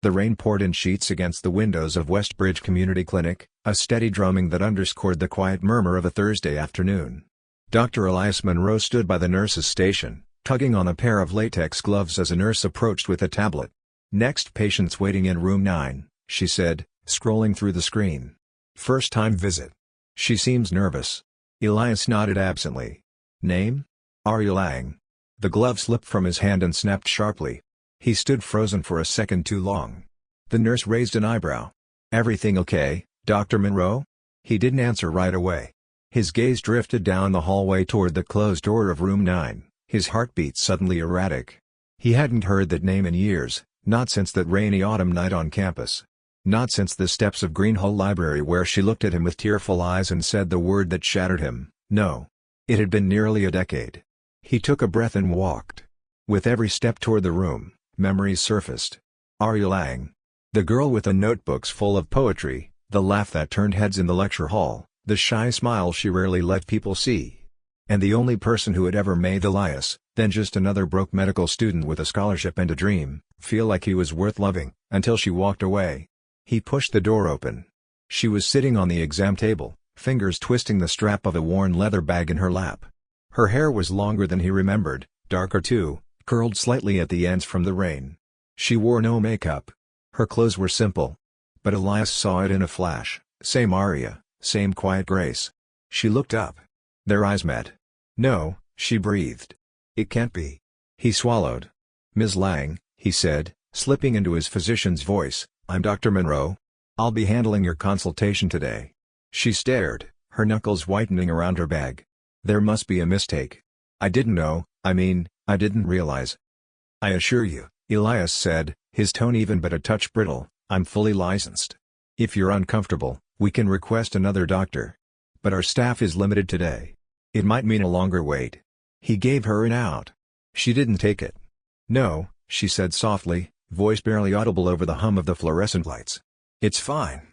The rain poured in sheets against the windows of Westbridge Community Clinic, a steady drumming that underscored the quiet murmur of a Thursday afternoon. Dr. Elias Monroe stood by the nurse's station, tugging on a pair of latex gloves as a nurse approached with a tablet. "Next patient's waiting in room 9, she said, scrolling through the screen. "First-time visit. She seems nervous." Elias nodded absently. "Name? Aria Lang." The glove slipped from his hand and snapped sharply. He stood frozen for a second too long. The nurse raised an eyebrow. "Everything okay, Dr. Monroe?" He didn't answer right away. His gaze drifted down the hallway toward the closed door of room 9, his heartbeat suddenly erratic. He hadn't heard that name in years, not since that rainy autumn night on campus. Not since the steps of Greenhill Library where she looked at him with tearful eyes and said the word that shattered him, no. It had been nearly a decade. He took a breath and walked. With every step toward the room, memories surfaced. Aria Lang. The girl with the notebooks full of poetry, the laugh that turned heads in the lecture hall, the shy smile she rarely let people see. And the only person who had ever made Elias, then just another broke medical student with a scholarship and a dream, feel like he was worth loving, until she walked away. He pushed the door open. She was sitting on the exam table, fingers twisting the strap of a worn leather bag in her lap. Her hair was longer than he remembered, darker too, curled slightly at the ends from the rain. She wore no makeup. Her clothes were simple. But Elias saw it in a flash, same Aria, same quiet grace. She looked up. Their eyes met. "No," she breathed. "It can't be." He swallowed. "Ms. Lang," he said, slipping into his physician's voice, "I'm Dr. Monroe. I'll be handling your consultation today." She stared, her knuckles whitening around her bag. "There must be a mistake. I didn't know, I didn't realize." "I assure you," Elias said, his tone even but a touch brittle, "I'm fully licensed. If you're uncomfortable, we can request another doctor. But our staff is limited today. It might mean a longer wait." He gave her an out. She didn't take it. "No," she said softly, voice barely audible over the hum of the fluorescent lights. "It's fine.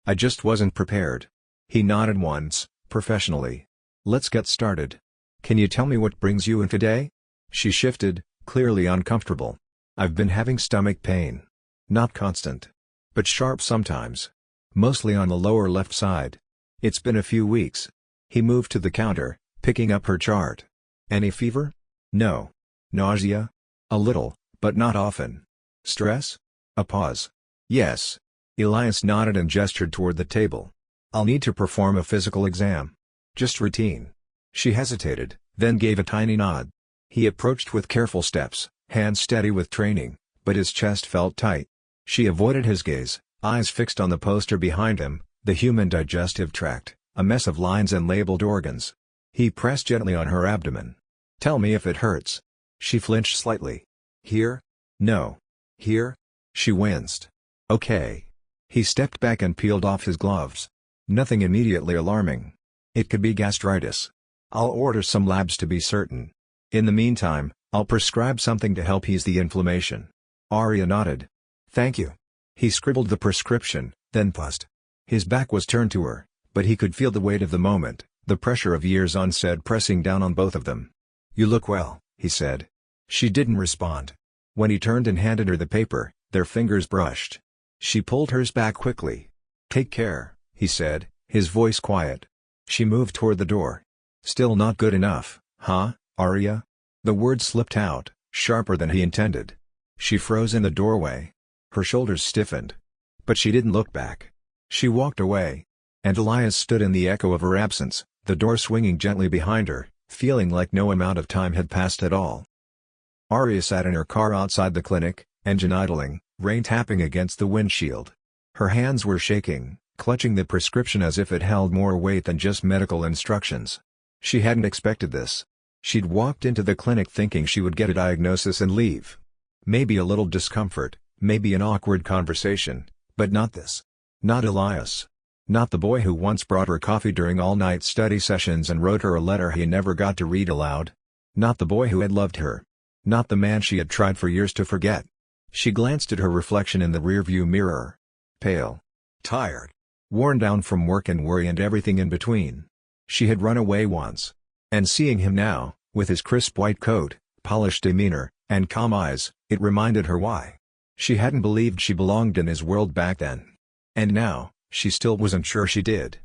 I just wasn't prepared." He nodded once, professionally. "Let's get started. Can you tell me what brings you in today?" She shifted, clearly uncomfortable. "I've been having stomach pain. Not constant. But sharp sometimes. Mostly on the lower left side. It's been a few weeks." He moved to the counter, picking up her chart. "Any fever?" "No." "Nausea?" "A little, but not often." "Stress?" A pause. "Yes." Elias nodded and gestured toward the table. "I'll need to perform a physical exam. Just routine." She hesitated, then gave a tiny nod. He approached with careful steps, hands steady with training, but his chest felt tight. She avoided his gaze, eyes fixed on the poster behind him, the human digestive tract, a mess of lines and labeled organs. He pressed gently on her abdomen. "Tell me if it hurts." She flinched slightly. "Here?" "No." "Here?" She winced. "Okay." He stepped back and peeled off his gloves. "Nothing immediately alarming. It could be gastritis. I'll order some labs to be certain. In the meantime, I'll prescribe something to help ease the inflammation." Aria nodded. "Thank you." He scribbled the prescription, then paused. His back was turned to her, but he could feel the weight of the moment, the pressure of years unsaid pressing down on both of them. "You look well," he said. She didn't respond. When he turned and handed her the paper, their fingers brushed. She pulled hers back quickly. "Take care," he said, his voice quiet. She moved toward the door. "Still not good enough, huh, Aria?" The word slipped out, sharper than he intended. She froze in the doorway. Her shoulders stiffened. But she didn't look back. She walked away. And Elias stood in the echo of her absence, the door swinging gently behind her, feeling like no amount of time had passed at all. Aria sat in her car outside the clinic, engine idling, rain tapping against the windshield. Her hands were shaking, clutching the prescription as if it held more weight than just medical instructions. She hadn't expected this. She'd walked into the clinic thinking she would get a diagnosis and leave. Maybe a little discomfort, maybe an awkward conversation, but not this. Not Elias. Not the boy who once brought her coffee during all-night study sessions and wrote her a letter he never got to read aloud. Not the boy who had loved her. Not the man she had tried for years to forget. She glanced at her reflection in the rearview mirror. Pale. Tired. Worn down from work and worry and everything in between. She had run away once. And seeing him now, with his crisp white coat, polished demeanor, and calm eyes, it reminded her why. She hadn't believed she belonged in his world back then. And now, she still wasn't sure she did.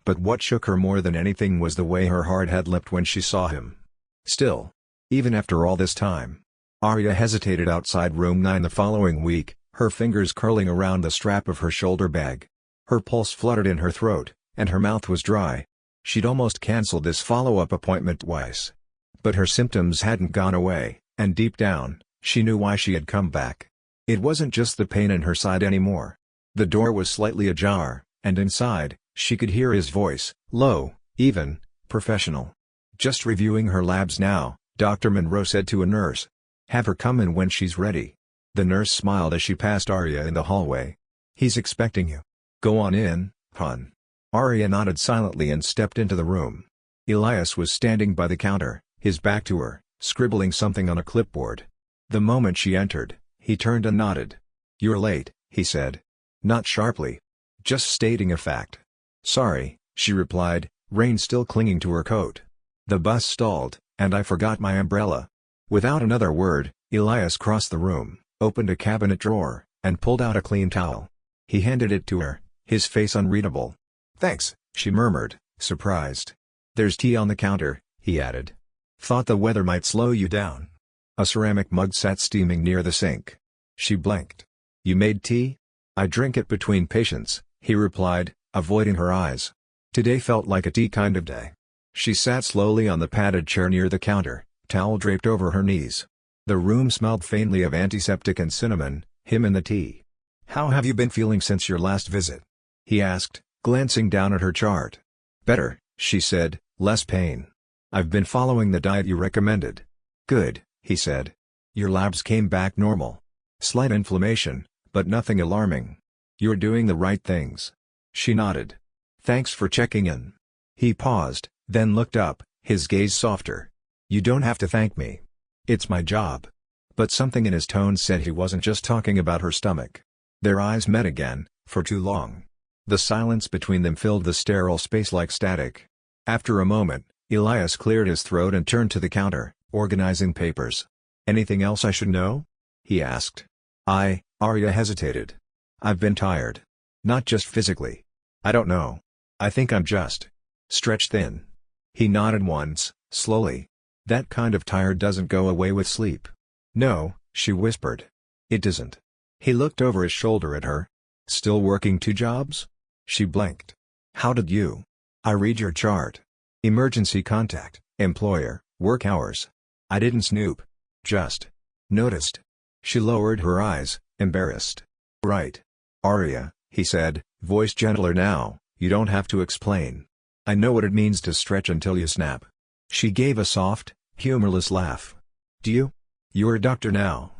But what shook her more than anything was the way her heart had leapt when she saw him. Still, even after all this time, Aria hesitated outside room 9 the following week, her fingers curling around the strap of her shoulder bag. Her pulse fluttered in her throat, and her mouth was dry. She'd almost cancelled this follow-up appointment twice. But her symptoms hadn't gone away, and deep down, she knew why she had come back. It wasn't just the pain in her side anymore. The door was slightly ajar, and inside, she could hear his voice, low, even, professional. "Just reviewing her labs now," Dr. Monroe said to a nurse. "Have her come in when she's ready." The nurse smiled as she passed Aria in the hallway. "He's expecting you. Go on in, hon." Aria nodded silently and stepped into the room. Elias was standing by the counter, his back to her, scribbling something on a clipboard. The moment she entered, he turned and nodded. "You're late," he said. Not sharply. Just stating a fact. "Sorry," she replied, rain still clinging to her coat. "The bus stalled, and I forgot my umbrella." Without another word, Elias crossed the room, opened a cabinet drawer, and pulled out a clean towel. He handed it to her, his face unreadable. "Thanks," she murmured, surprised. "There's tea on the counter," he added. "Thought the weather might slow you down." A ceramic mug sat steaming near the sink. She blinked. "You made tea?" "I drink it between patients," he replied, avoiding her eyes. Today felt like a tea kind of day. She sat slowly on the padded chair near the counter, towel draped over her knees. The room smelled faintly of antiseptic and cinnamon, him and the tea. "How have you been feeling since your last visit?" he asked, glancing down at her chart. "Better," she said, "less pain. I've been following the diet you recommended." "Good," he said. "Your labs came back normal. Slight inflammation, but nothing alarming. You're doing the right things." She nodded. "Thanks for checking in." He paused, then looked up, his gaze softer. "You don't have to thank me. It's my job." But something in his tone said he wasn't just talking about her stomach. Their eyes met again, for too long. The silence between them filled the sterile space like static. After a moment, Elias cleared his throat and turned to the counter, organizing papers. "Anything else I should know?" he asked. Aria hesitated. "I've been tired. Not just physically. I don't know. I think I'm just stretched thin." He nodded once, slowly. "That kind of tired doesn't go away with sleep." "No," she whispered. "It doesn't." He looked over his shoulder at her. "Still working 2 jobs?" She blinked. "How did you?" "I read your chart. Emergency contact, employer, work hours. I didn't snoop. Just noticed." She lowered her eyes, embarrassed. "Right. Aria," he said, voice gentler now, "you don't have to explain. I know what it means to stretch until you snap." She gave a soft, humorless laugh. "Do you? You're a doctor now.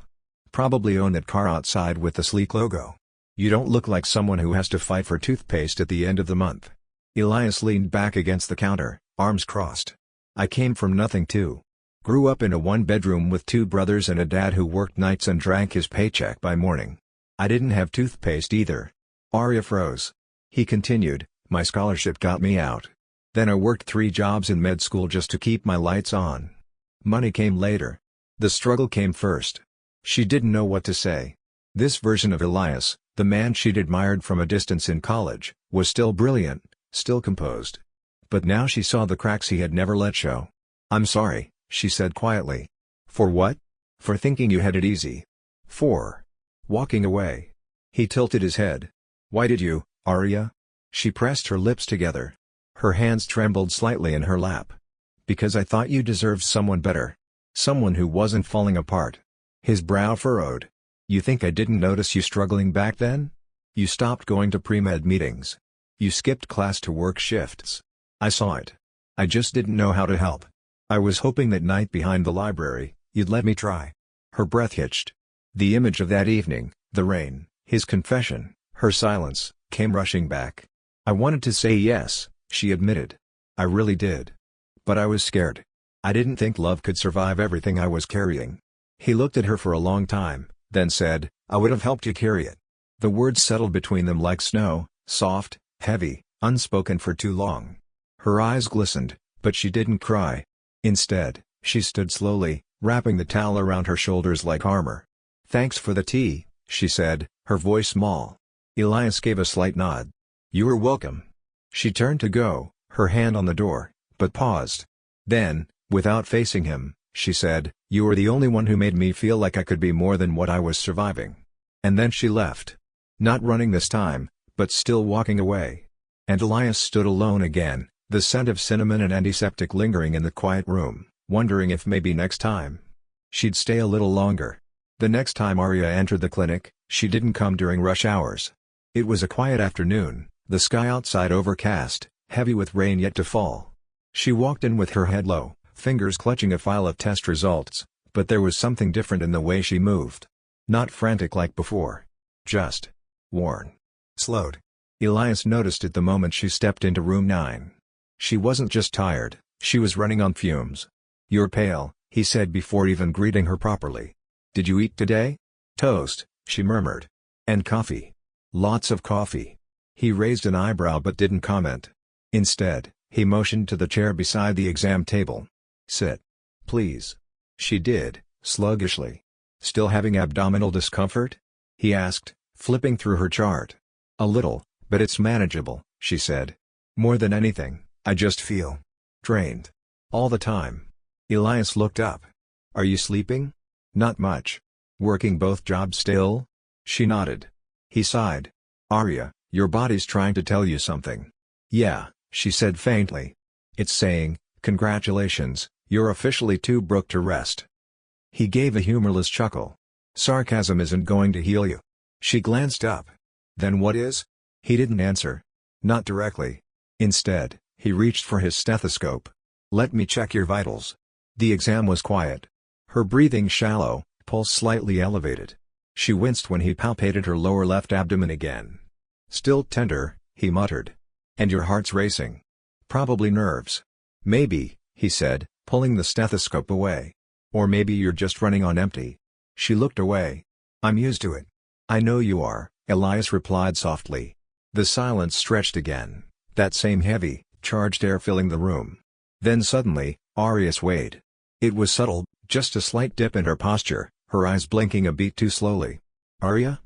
Probably own that car outside with the sleek logo. You don't look like someone who has to fight for toothpaste at the end of the month." Elias leaned back against the counter, arms crossed. "I came from nothing too. Grew up in a 1-bedroom with 2 brothers and a dad who worked nights and drank his paycheck by morning. I didn't have toothpaste either." Aria froze. He continued, "My scholarship got me out. Then I worked 3 jobs in med school just to keep my lights on. Money came later. The struggle came first." She didn't know what to say. This version of Elias, the man she'd admired from a distance in college, was still brilliant, still composed. But now she saw the cracks he had never let show. "I'm sorry," she said quietly. "For what?" "For thinking you had it easy. For walking away." He tilted his head. "Why did you, Aria?" She pressed her lips together. Her hands trembled slightly in her lap. "Because I thought you deserved someone better. Someone who wasn't falling apart." His brow furrowed. "You think I didn't notice you struggling back then? You stopped going to pre-med meetings. You skipped class to work shifts. I saw it. I just didn't know how to help. I was hoping that night behind the library, you'd let me try." Her breath hitched. The image of that evening, the rain, his confession, her silence, came rushing back. "I wanted to say yes," she admitted. "I really did. But I was scared. I didn't think love could survive everything I was carrying." He looked at her for a long time, then said, "I would have helped you carry it." The words settled between them like snow, soft, heavy, unspoken for too long. Her eyes glistened, but she didn't cry. Instead, she stood slowly, wrapping the towel around her shoulders like armor. "Thanks for the tea," she said, her voice small. Elias gave a slight nod. "You are welcome." She turned to go, her hand on the door, but paused. Then, without facing him, she said, "You are the only one who made me feel like I could be more than what I was surviving." And then she left. Not running this time, but still walking away. And Elias stood alone again, the scent of cinnamon and antiseptic lingering in the quiet room, wondering if maybe next time she'd stay a little longer. The next time Aria entered the clinic, she didn't come during rush hours. It was a quiet afternoon, the sky outside overcast, heavy with rain yet to fall. She walked in with her head low, fingers clutching a file of test results, but there was something different in the way she moved. Not frantic like before. Just worn. Slowed. Elias noticed it the moment she stepped into room 9. She wasn't just tired, she was running on fumes. "You're pale," he said before even greeting her properly. "Did you eat today?" "Toast," she murmured. "And coffee." "Lots of coffee." He raised an eyebrow but didn't comment. Instead, he motioned to the chair beside the exam table. "Sit. Please." She did, sluggishly. "Still having abdominal discomfort?" he asked, flipping through her chart. "A little, but it's manageable," she said. "More than anything, I just feel drained. All the time." Elias looked up. "Are you sleeping?" "Not much." "Working both jobs still?" She nodded. He sighed. "Aria, your body's trying to tell you something." "Yeah," she said faintly. "It's saying, congratulations, you're officially too broke to rest." He gave a humorless chuckle. "Sarcasm isn't going to heal you." She glanced up. "Then what is?" He didn't answer. Not directly. Instead, he reached for his stethoscope. "Let me check your vitals." The exam was quiet. Her breathing shallow, pulse slightly elevated. She winced when he palpated her lower left abdomen again. "Still tender," he muttered. "And your heart's racing." "Probably nerves." "Maybe," he said, pulling the stethoscope away. "Or maybe you're just running on empty." She looked away. "I'm used to it." "I know you are," Elias replied softly. The silence stretched again, that same heavy, charged air filling the room. Then suddenly, Aria swayed. It was subtle, just a slight dip in her posture, her eyes blinking a beat too slowly. "Aria?"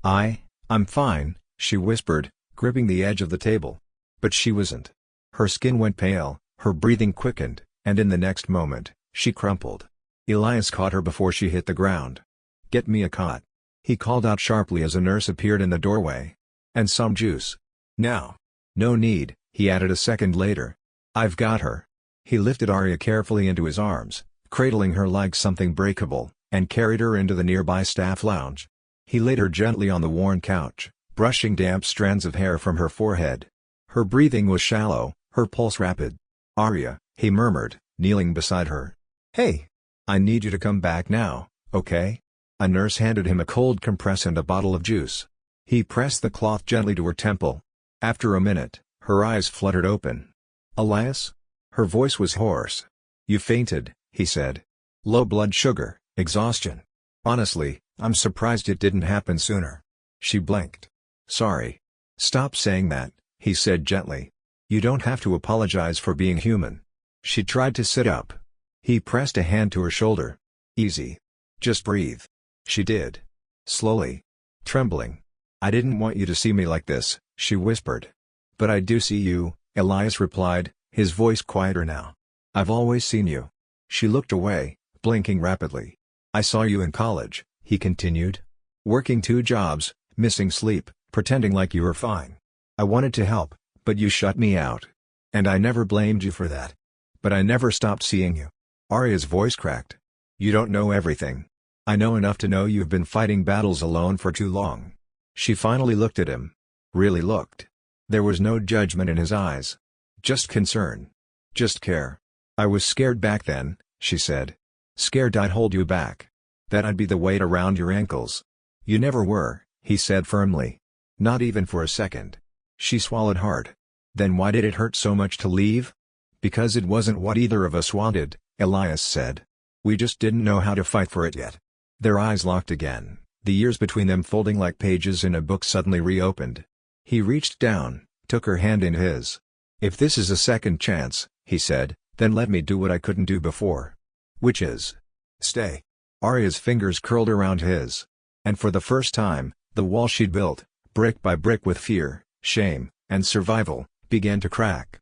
I'm fine," she whispered, gripping the edge of the table. But she wasn't. Her skin went pale, her breathing quickened, and in the next moment, she crumpled. Elias caught her before she hit the ground. "Get me a cot," he called out sharply as a nurse appeared in the doorway. "And some juice." "Now." "No need," he added a second later. "I've got her." He lifted Aria carefully into his arms, cradling her like something breakable, and carried her into the nearby staff lounge. He laid her gently on the worn couch, brushing damp strands of hair from her forehead. Her breathing was shallow, her pulse rapid. "Aria," he murmured, kneeling beside her. "Hey! I need you to come back now, okay?" A nurse handed him a cold compress and a bottle of juice. He pressed the cloth gently to her temple. After a minute, her eyes fluttered open. "Elias?" Her voice was hoarse. "You fainted," he said. "Low blood sugar, exhaustion. Honestly, I'm surprised it didn't happen sooner." She blinked. "Sorry." "Stop saying that," he said gently. "You don't have to apologize for being human." She tried to sit up. He pressed a hand to her shoulder. "Easy. Just breathe." She did. Slowly. Trembling. "I didn't want you to see me like this," she whispered. "But I do see you," Elias replied, his voice quieter now. "I've always seen you." She looked away, blinking rapidly. "I saw you in college," he continued. "Working 2 jobs, missing sleep, pretending like you were fine. I wanted to help, but you shut me out. And I never blamed you for that. But I never stopped seeing you." Aria's voice cracked. "You don't know everything. I know enough to know you've been fighting battles alone for too long." She finally looked at him. Really looked. There was no judgment in his eyes. Just concern. Just care. "I was scared back then," she said. "Scared I'd hold you back. That I'd be the weight around your ankles." "You never were," he said firmly. "Not even for a second." She swallowed hard. "Then why did it hurt so much to leave?" "Because it wasn't what either of us wanted," Elias said. "We just didn't know how to fight for it yet." Their eyes locked again, the years between them folding like pages in a book suddenly reopened. He reached down, took her hand in his. "If this is a second chance," he said, "then let me do what I couldn't do before." "Which is?" "Stay." Aria's fingers curled around his. And for the first time, the wall she'd built, brick by brick with fear, shame, and survival, began to crack.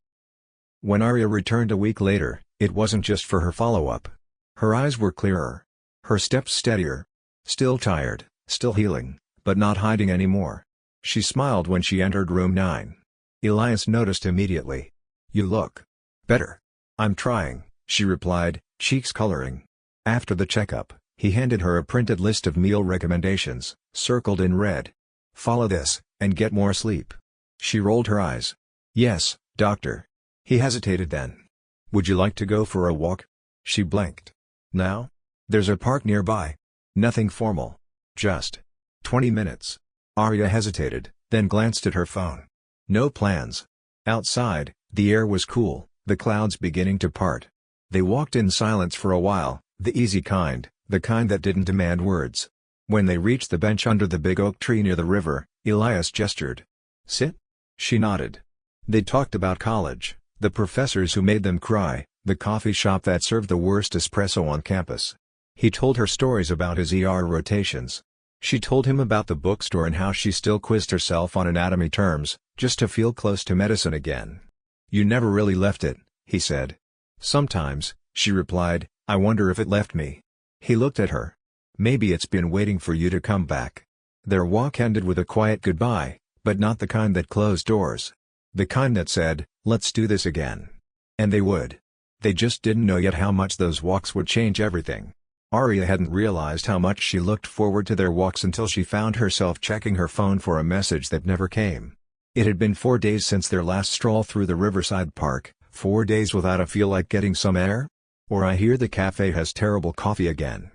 When Aria returned a week later, it wasn't just for her follow-up. Her eyes were clearer. Her steps steadier. Still tired, still healing, but not hiding anymore. She smiled when she entered room 9. Elias noticed immediately. "You look better." "I'm trying," she replied, cheeks coloring. After the checkup, he handed her a printed list of meal recommendations, circled in red. "Follow this, and get more sleep." She rolled her eyes. "Yes, doctor." He hesitated then. "Would you like to go for a walk?" She blinked. "Now? There's a park nearby. Nothing formal. Just 20 minutes. Aria hesitated, then glanced at her phone. No plans. Outside, the air was cool, the clouds beginning to part. They walked in silence for a while, the easy kind, the kind that didn't demand words. When they reached the bench under the big oak tree near the river, Elias gestured. "Sit?" She nodded. They talked about college, the professors who made them cry, the coffee shop that served the worst espresso on campus. He told her stories about his ER rotations. She told him about the bookstore and how she still quizzed herself on anatomy terms, just to feel close to medicine again. "You never really left it," he said. "Sometimes," she replied, "I wonder if it left me." He looked at her. "Maybe it's been waiting for you to come back." Their walk ended with a quiet goodbye, but not the kind that closed doors. The kind that said, "Let's do this again." And they would. They just didn't know yet how much those walks would change everything. Aria hadn't realized how much she looked forward to their walks until she found herself checking her phone for a message that never came. It had been 4 days since their last stroll through the riverside park, 4 days without a feel like getting some air? Or "I hear the cafe has terrible coffee again."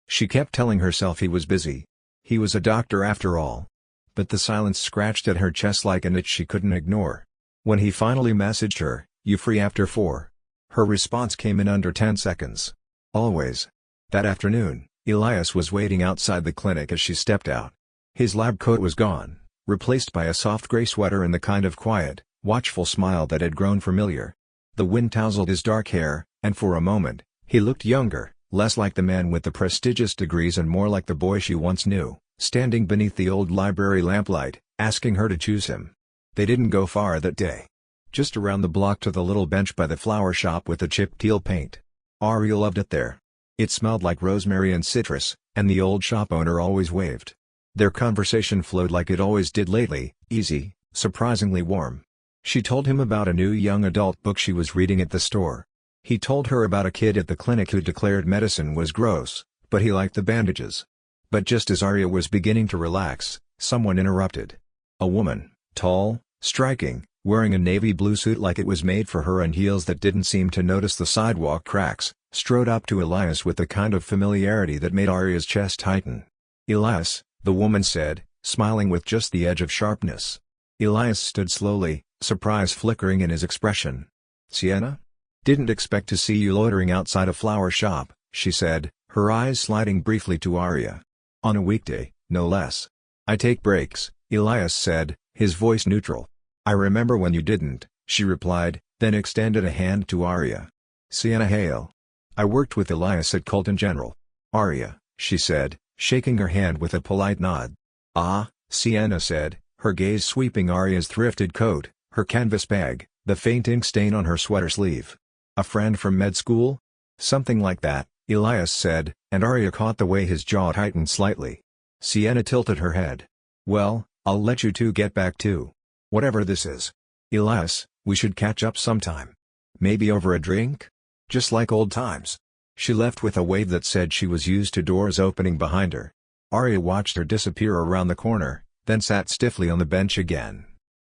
She kept telling herself he was busy. He was a doctor after all. But the silence scratched at her chest like an itch she couldn't ignore. When he finally messaged her, "You free after 4?" Her response came in under 10 seconds. "Always." That afternoon, Elias was waiting outside the clinic as she stepped out. His lab coat was gone, replaced by a soft gray sweater and the kind of quiet, watchful smile that had grown familiar. The wind tousled his dark hair, and for a moment, he looked younger, less like the man with the prestigious degrees and more like the boy she once knew, standing beneath the old library lamplight, asking her to choose him. They didn't go far that day. Just around the block to the little bench by the flower shop with the chipped teal paint. Aria loved it there. It smelled like rosemary and citrus, and the old shop owner always waved. Their conversation flowed like it always did lately, easy, surprisingly warm. She told him about a new young adult book she was reading at the store. He told her about a kid at the clinic who declared medicine was gross, but he liked the bandages. But just as Aria was beginning to relax, someone interrupted. A woman, tall, striking, wearing a navy blue suit like it was made for her and heels that didn't seem to notice the sidewalk cracks, strode up to Elias with the kind of familiarity that made Aria's chest tighten. "Elias," the woman said, smiling with just the edge of sharpness. Elias stood slowly, surprise flickering in his expression. "Sienna? Didn't expect to see you loitering outside a flower shop," she said, her eyes sliding briefly to Aria. "On a weekday, no less." "I take breaks," Elias said, his voice neutral. "I remember when you didn't," she replied, then extended a hand to Aria. "Sienna Hale. I worked with Elias at Colton General." "Aria," she said, shaking her hand with a polite nod. "Ah," Sienna said, her gaze sweeping Aria's thrifted coat, her canvas bag, the faint ink stain on her sweater sleeve. "A friend from med school?" "Something like that," Elias said, and Aria caught the way his jaw tightened slightly. Sienna tilted her head. "Well, I'll let you two get back to whatever this is. Elias, we should catch up sometime. Maybe over a drink? Just like old times." She left with a wave that said she was used to doors opening behind her. Aria watched her disappear around the corner, then sat stiffly on the bench again.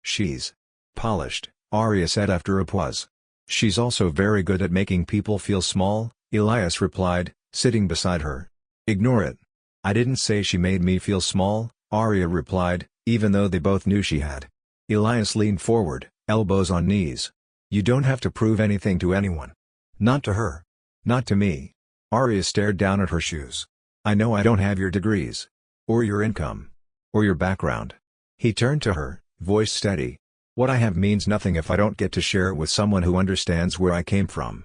"She's polished," Aria said after a pause. "She's also very good at making people feel small," Elias replied, sitting beside her. "Ignore it." "I didn't say she made me feel small," Aria replied, even though they both knew she had. Elias leaned forward, elbows on knees. "You don't have to prove anything to anyone. Not to her. Not to me." Aria stared down at her shoes. "I know I don't have your degrees. Or your income. Or your background." He turned to her, voice steady. "What I have means nothing if I don't get to share it with someone who understands where I came from.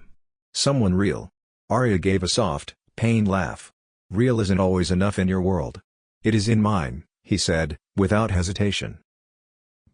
Someone real." Aria gave a soft, pained laugh. "Real isn't always enough in your world." "It is in mine," he said, without hesitation.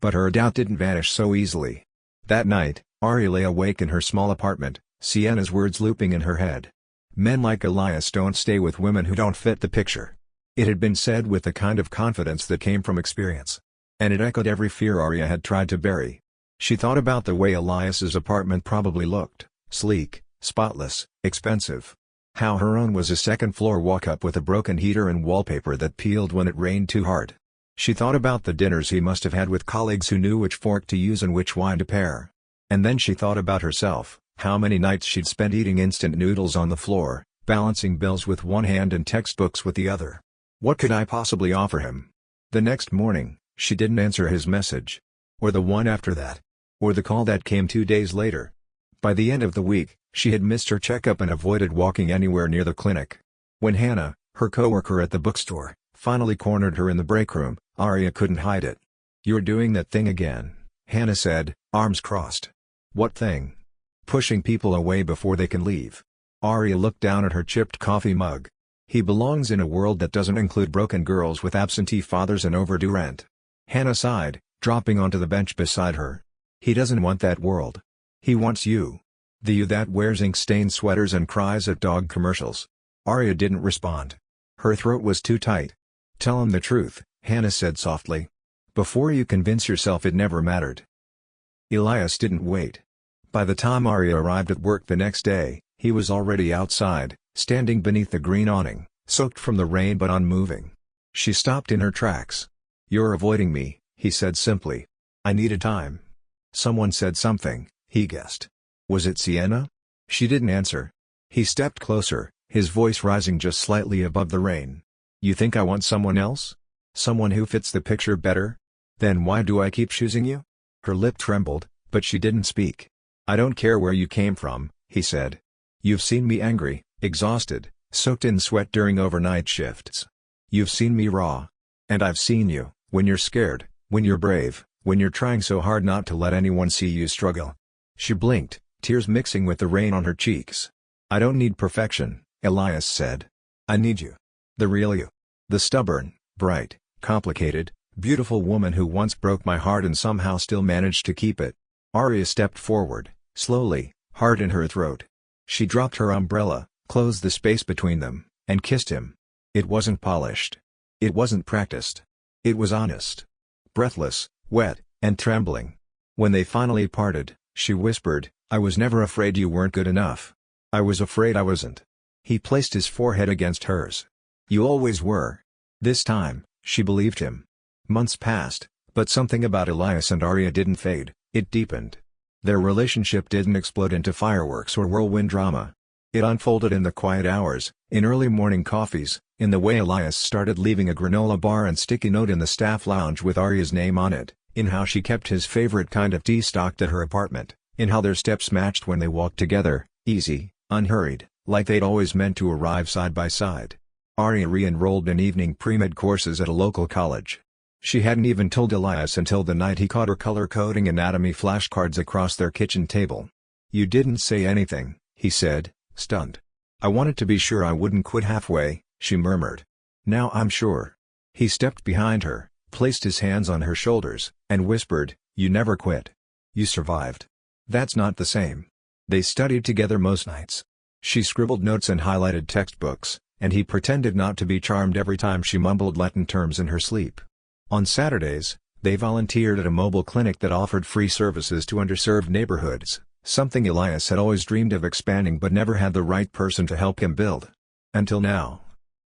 But her doubt didn't vanish so easily. That night, Aria lay awake in her small apartment, Sienna's words looping in her head. "Men like Elias don't stay with women who don't fit the picture." It had been said with the kind of confidence that came from experience. And it echoed every fear Aria had tried to bury. She thought about the way Elias's apartment probably looked: sleek, spotless, expensive. How her own was a second-floor walk-up with a broken heater and wallpaper that peeled when it rained too hard. She thought about the dinners he must have had with colleagues who knew which fork to use and which wine to pair. And then she thought about herself, how many nights she'd spent eating instant noodles on the floor, balancing bills with one hand and textbooks with the other. What could I possibly offer him? The next morning, she didn't answer his message. Or the one after that. Or the call that came 2 days later. By the end of the week, she had missed her checkup and avoided walking anywhere near the clinic. When Hannah, her coworker at the bookstore, finally cornered her in the break room, Aria couldn't hide it. "You're doing that thing again," Hannah said, arms crossed. "What thing?" "Pushing people away before they can leave." Aria looked down at her chipped coffee mug. "He belongs in a world that doesn't include broken girls with absentee fathers and overdue rent." Hannah sighed, dropping onto the bench beside her. "He doesn't want that world. He wants you. The you that wears ink-stained sweaters and cries at dog commercials." Aria didn't respond. Her throat was too tight. "Tell him the truth," Hannah said softly. "Before you convince yourself it never mattered." Elias didn't wait. By the time Aria arrived at work the next day, he was already outside, standing beneath the green awning, soaked from the rain but unmoving. She stopped in her tracks. "You're avoiding me," he said simply. "I needed time." Someone said something, he guessed. Was it Sienna? She didn't answer. He stepped closer, his voice rising just slightly above the rain. "You think I want someone else? Someone who fits the picture better? Then why do I keep choosing you?" Her lip trembled, but she didn't speak. "I don't care where you came from," he said. "You've seen me angry, exhausted, soaked in sweat during overnight shifts. You've seen me raw. And I've seen you, when you're scared, when you're brave, when you're trying so hard not to let anyone see you struggle." She blinked, tears mixing with the rain on her cheeks. "I don't need perfection," Elias said. "I need you. The real you. The stubborn, bright, complicated, beautiful woman who once broke my heart and somehow still managed to keep it." Aria stepped forward, slowly, heart in her throat. She dropped her umbrella, closed the space between them, and kissed him. It wasn't polished. It wasn't practiced. It was honest. Breathless, wet, and trembling. When they finally parted, she whispered, "I was never afraid you weren't good enough. I was afraid I wasn't." He placed his forehead against hers. "You always were." This time, she believed him. Months passed, but something about Elias and Aria didn't fade, it deepened. Their relationship didn't explode into fireworks or whirlwind drama. It unfolded in the quiet hours, in early morning coffees, in the way Elias started leaving a granola bar and sticky note in the staff lounge with Aria's name on it, in how she kept his favorite kind of tea stocked at her apartment, in how their steps matched when they walked together, easy, unhurried, like they'd always meant to arrive side by side. Aria re-enrolled in evening pre-med courses at a local college. She hadn't even told Elias until the night he caught her color-coding anatomy flashcards across their kitchen table. "You didn't say anything," he said, stunned. "I wanted to be sure I wouldn't quit halfway," she murmured. "Now I'm sure." He stepped behind her, placed his hands on her shoulders, and whispered, "You never quit. You survived. That's not the same." They studied together most nights. She scribbled notes and highlighted textbooks, and he pretended not to be charmed every time she mumbled Latin terms in her sleep. On Saturdays, they volunteered at a mobile clinic that offered free services to underserved neighborhoods, something Elias had always dreamed of expanding but never had the right person to help him build. Until now.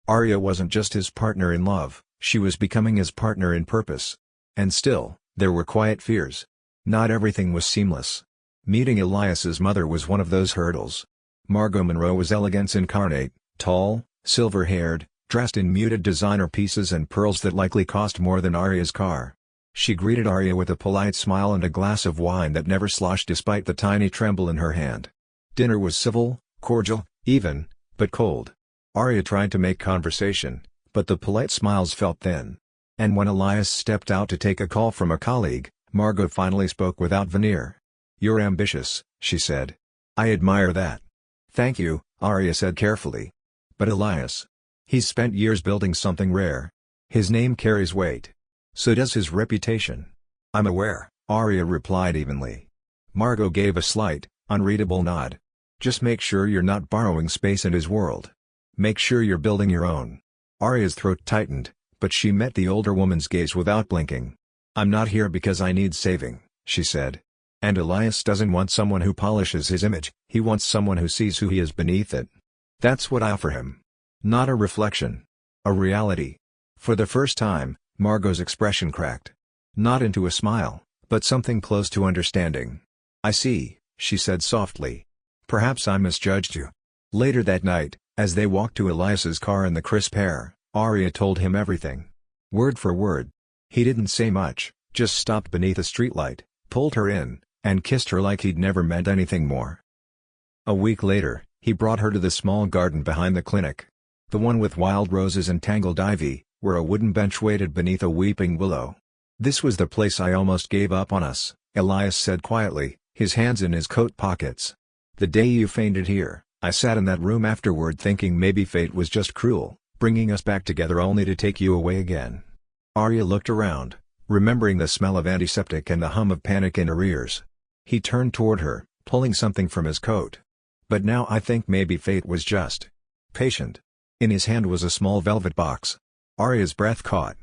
Aria wasn't just his partner in love, she was becoming his partner in purpose. And still, there were quiet fears. Not everything was seamless. Meeting Elias's mother was one of those hurdles. Margot Monroe was elegance incarnate, tall, silver-haired, dressed in muted designer pieces and pearls that likely cost more than Aria's car. She greeted Aria with a polite smile and a glass of wine that never sloshed despite the tiny tremble in her hand. Dinner was civil, cordial, even, but cold. Aria tried to make conversation, but the polite smiles felt thin. And when Elias stepped out to take a call from a colleague, Margot finally spoke without veneer. "You're ambitious," she said. "I admire that." "Thank you," Aria said carefully. "But Elias. He's spent years building something rare. His name carries weight. So does his reputation. I'm aware, Aria replied evenly. Margot gave a slight, unreadable nod. Just make sure you're not borrowing space in his world. Make sure you're building your own. Aria's throat tightened, but she met the older woman's gaze without blinking. I'm not here because I need saving, she said. And Elias doesn't want someone who polishes his image, he wants someone who sees who he is beneath it. That's what I offer him. Not a reflection. A reality. For the first time, Margot's expression cracked. Not into a smile, but something close to understanding. I see, she said softly. Perhaps I misjudged you. Later that night, as they walked to Elias's car in the crisp air, Aria told him everything. Word for word. He didn't say much, just stopped beneath a streetlight, pulled her in, and kissed her like he'd never meant anything more. A week later, he brought her to the small garden behind the clinic. The one with wild roses and tangled ivy, where a wooden bench waited beneath a weeping willow. This was the place I almost gave up on us, Elias said quietly, his hands in his coat pockets. The day you fainted here, I sat in that room afterward thinking maybe fate was just cruel, bringing us back together only to take you away again. Aria looked around, remembering the smell of antiseptic and the hum of panic in her ears. He turned toward her, pulling something from his coat. But now I think maybe fate was just patient. In his hand was a small velvet box. Aria's breath caught.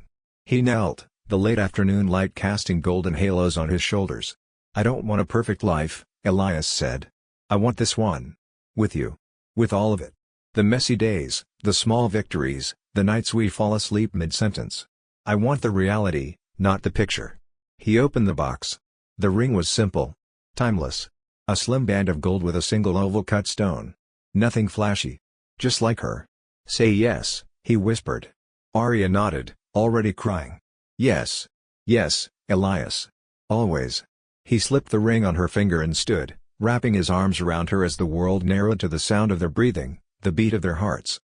He knelt, the late afternoon light casting golden halos on his shoulders. I don't want a perfect life, Elias said. I want this one. With you. With all of it. The messy days, the small victories, the nights we fall asleep mid-sentence. I want the reality, not the picture. He opened the box. The ring was simple. Timeless. A slim band of gold with a single oval cut stone. Nothing flashy. Just like her. Say yes, he whispered. Aria nodded, already crying. Yes. Yes, Elias. Always. He slipped the ring on her finger and stood, wrapping his arms around her as the world narrowed to the sound of their breathing, the beat of their hearts.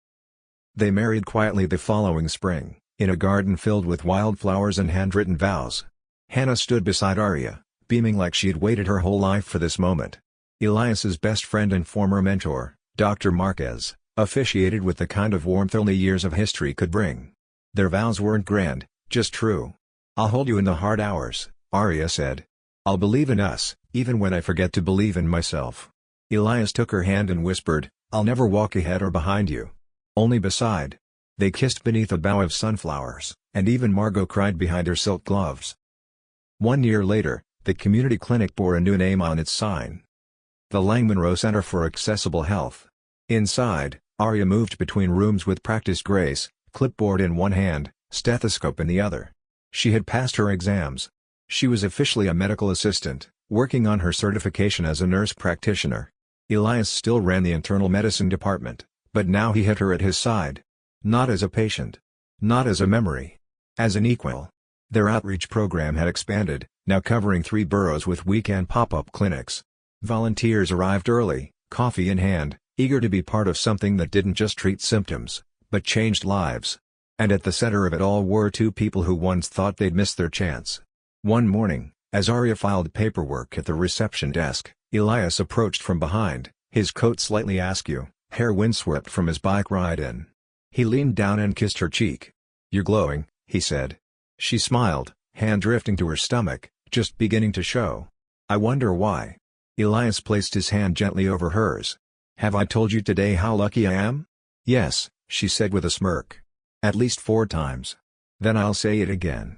They married quietly the following spring, in a garden filled with wildflowers and handwritten vows. Hannah stood beside Aria, beaming like she'd waited her whole life for this moment. Elias's best friend and former mentor, Dr. Marquez, officiated with the kind of warmth only years of history could bring. Their vows weren't grand, just true. I'll hold you in the hard hours, Aria said. I'll believe in us, even when I forget to believe in myself. Elias took her hand and whispered, I'll never walk ahead or behind you. Only beside. They kissed beneath a bough of sunflowers, and even Margot cried behind her silk gloves. 1 year later, the community clinic bore a new name on its sign. The Lang Monroe Center for Accessible Health. Inside, Aria moved between rooms with practiced grace, clipboard in one hand, stethoscope in the other. She had passed her exams. She was officially a medical assistant, working on her certification as a nurse practitioner. Elias still ran the internal medicine department, but now he had her at his side. Not as a patient. Not as a memory. As an equal. Their outreach program had expanded, now covering 3 boroughs with weekend pop-up clinics. Volunteers arrived early, coffee in hand, eager to be part of something that didn't just treat symptoms, but changed lives. And at the center of it all were 2 people who once thought they'd missed their chance. One morning, as Aria filed paperwork at the reception desk, Elias approached from behind, his coat slightly askew, hair windswept from his bike ride in. He leaned down and kissed her cheek. You're glowing, he said. She smiled, hand drifting to her stomach, just beginning to show. I wonder why. Elias placed his hand gently over hers. Have I told you today how lucky I am? Yes, she said with a smirk. At least 4 times. Then I'll say it again.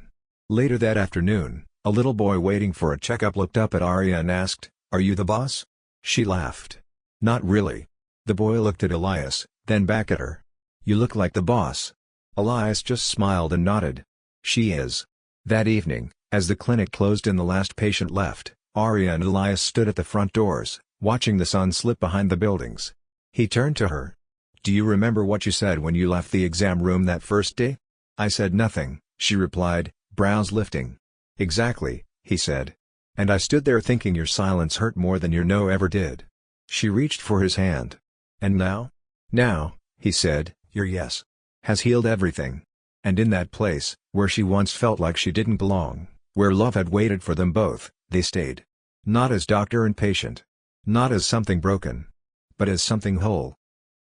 Later that afternoon, a little boy waiting for a checkup looked up at Aria and asked, Are you the boss? She laughed. Not really. The boy looked at Elias, then back at her. You look like the boss. Elias just smiled and nodded. She is. That evening, as the clinic closed and the last patient left, Aria and Elias stood at the front doors, watching the sun slip behind the buildings. He turned to her. Do you remember what you said when you left the exam room that first day? I said nothing, she replied, brows lifting. Exactly, he said. And I stood there thinking your silence hurt more than your no ever did. She reached for his hand. And now? Now, he said, your yes has healed everything. And in that place, where she once felt like she didn't belong, where love had waited for them both, they stayed. Not as doctor and patient. Not as something broken. But as something whole.